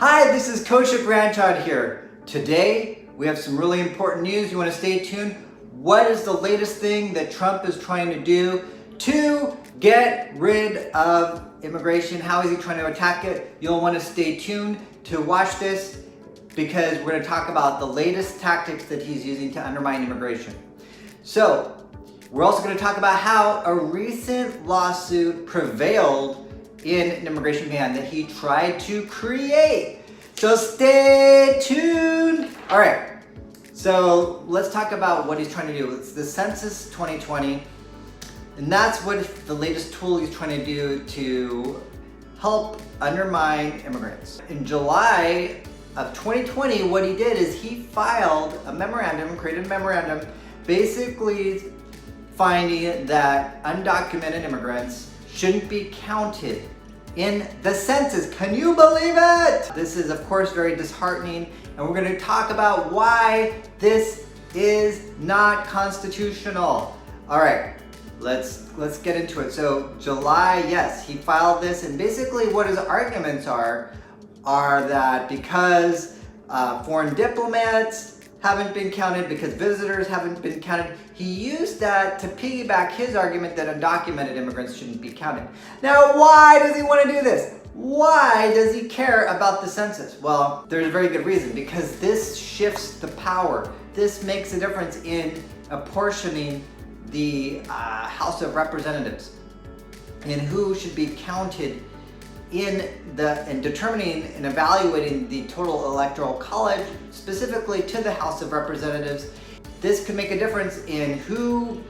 Hi, this is Kaushik Ranchod here. Today, we have some really important news. You want to stay tuned? What is the latest thing that Trump is trying to do to get rid of immigration? How is he trying to attack it? You'll want to stay tuned to watch this because we're going to talk about the latest tactics that he's using to undermine immigration. So, we're also going to talk about how a recent lawsuit prevailed in an immigration ban that he tried to create. So stay tuned. All right, so let's talk about what he's trying to do. It's the Census 2020, and that's what the latest tool he's trying to do to help undermine immigrants. In July of 2020, what he did is he filed a memorandum, created a memorandum, basically finding that undocumented immigrants shouldn't be counted in the census. Can you believe it? This is of course very disheartening, and we're going to talk about why this is not constitutional. All right, let's get into it. So July, yes, he filed this, and basically what his arguments are that because foreign diplomats haven't been counted, because visitors haven't been counted, he used that to piggyback his argument that undocumented immigrants shouldn't be counted. Now, why does he want to do this? Why does he care about the census? Well, there's a very good reason, because this shifts the power. This makes a difference in apportioning the House of Representatives and who should be counted in determining and evaluating the total electoral college, specifically to the House of Representatives. This could make a difference in who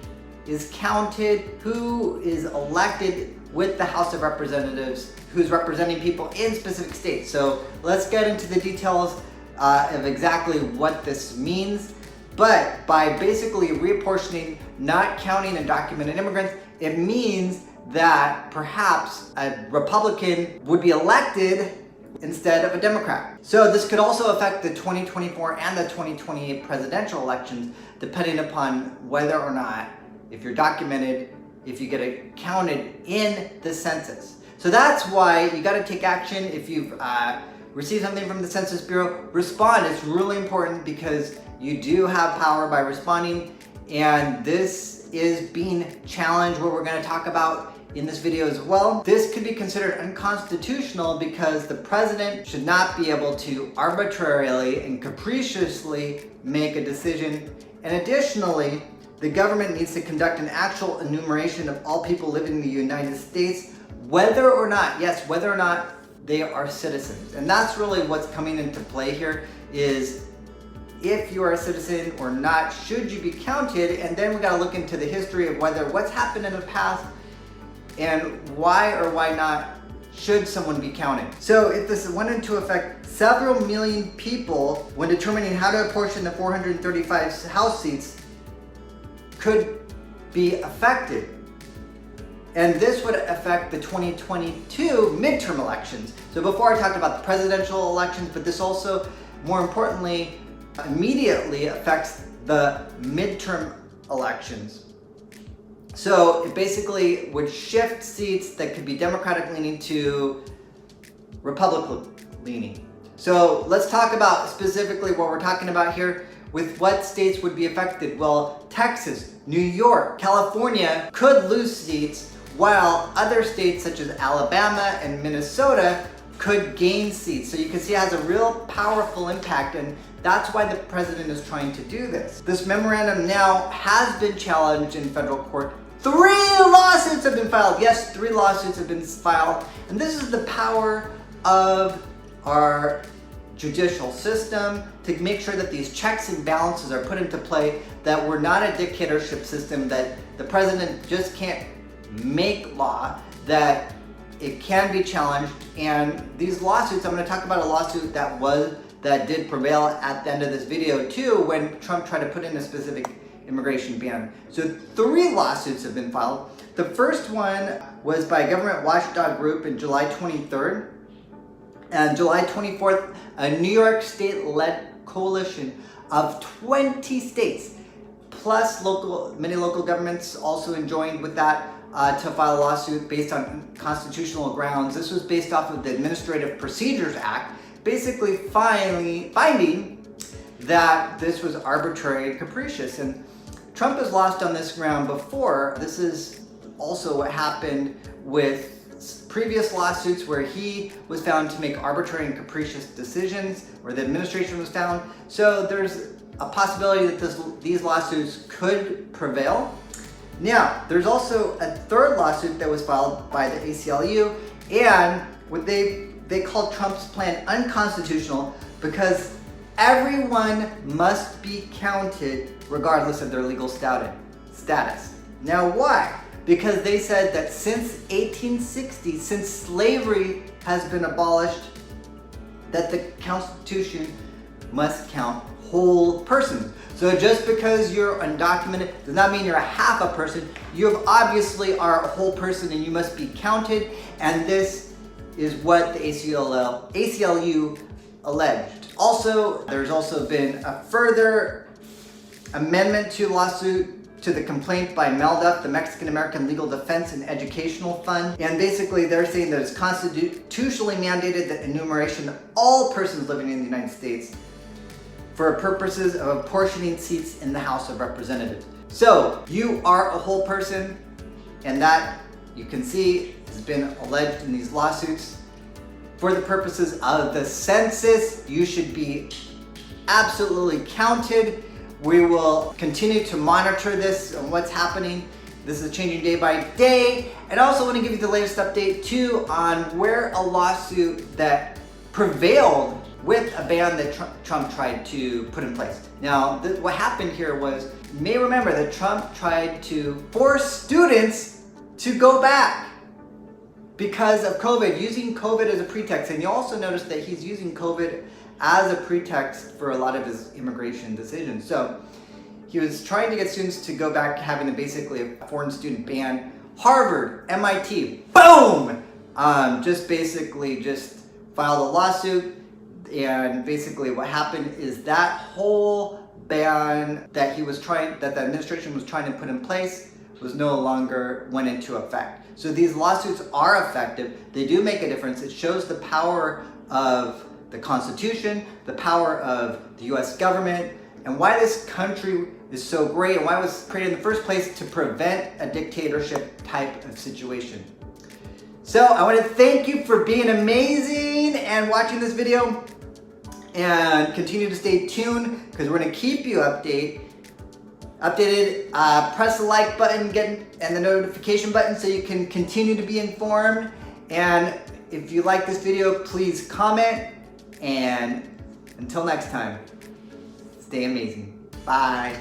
is counted, who is elected with the House of Representatives, who's representing people in specific states. So let's get into the details of exactly what this means. But by basically reapportioning, not counting undocumented immigrants, it means that perhaps a Republican would be elected instead of a Democrat. So this could also affect the 2024 and the 2028 presidential elections, depending upon whether or not, if you're documented, if you get it counted in the census. So that's why you got to take action. If you've received something from the Census Bureau, respond. It's really important because you do have power by responding, and this is being challenged, what we're going to talk about in this video as well. This could be considered unconstitutional because the president should not be able to arbitrarily and capriciously make a decision. And additionally, the government needs to conduct an actual enumeration of all people living in the United States, whether or not they are citizens. And that's really what's coming into play here, is if you are a citizen or not, should you be counted? And then we got to look into the history of what's happened in the past and why or why not should someone be counted. So if this went into effect, several million people, when determining how to apportion the 435 House seats, could be affected. And this would affect the 2022 midterm elections. So before I talked about the presidential elections, but this also, more importantly, immediately affects the midterm elections. So it basically would shift seats that could be Democratic leaning to Republican leaning. So let's talk about specifically what we're talking about here with what states would be affected. Well, Texas, New York, California could lose seats, while other states such as Alabama and Minnesota could gain seats. So you can see it has a real powerful impact, and that's why the president is trying to do this. This memorandum now has been challenged in federal court. 3 lawsuits have been filed. Yes, 3 lawsuits have been filed. And this is the power of our judicial system to make sure that these checks and balances are put into play, that we're not a dictatorship system, that the president just can't make law, that it can be challenged. And these lawsuits, I'm going to talk about a lawsuit that did prevail at the end of this video too, when Trump tried to put in a specific immigration ban. So 3 lawsuits have been filed. The first one was by a government watchdog group in July 23rd. And July 24th, a New York state-led coalition of 20 states, plus many local governments also joined with that, to file a lawsuit based on constitutional grounds. This was based off of the Administrative Procedures Act, basically finding that this was arbitrary and capricious. And Trump has lost on this ground before. This is also what happened with previous lawsuits where he was found to make arbitrary and capricious decisions, or the administration was found. So there's a possibility that these lawsuits could prevail. Now, there's also a third lawsuit that was filed by the ACLU, and what they called Trump's plan unconstitutional because everyone must be counted regardless of their legal status. Now, why? Because they said that since 1860, since slavery has been abolished, that the Constitution must count whole persons. So just because you're undocumented does not mean you're a half a person. You obviously are a whole person and you must be counted. And this is what the ACLU alleged. Also, there's also been a further amendment to lawsuit to the complaint by MELDUF, the Mexican American Legal Defense and Educational Fund. And basically they're saying that it's constitutionally mandated that enumeration of all persons living in the United States for purposes of apportioning seats in the House of Representatives. So you are a whole person, and that you can see has been alleged in these lawsuits. For the purposes of the census, you should be absolutely counted. We will continue to monitor this and what's happening. This is changing day by day. And I also want to give you the latest update too on where a lawsuit that prevailed with a ban that Trump tried to put in place. Now, what happened here was, you may remember that Trump tried to force students to go back because of COVID, using COVID as a pretext. And you also notice that he's using COVID as a pretext for a lot of his immigration decisions. So he was trying to get students to go back, having basically a foreign student ban. Harvard, MIT, boom! Just filed a lawsuit, and basically what happened is that whole ban that the administration was trying to put in place was no longer went into effect. So these lawsuits are effective. They do make a difference. It shows the power of the Constitution, the power of the US government, and why this country is so great and why it was created in the first place to prevent a dictatorship type of situation. So I want to thank you for being amazing and watching this video, and continue to stay tuned because we're going to keep you updated. Press the like button and the notification button so you can continue to be informed. And if you like this video, please comment. And until next time, stay amazing. Bye.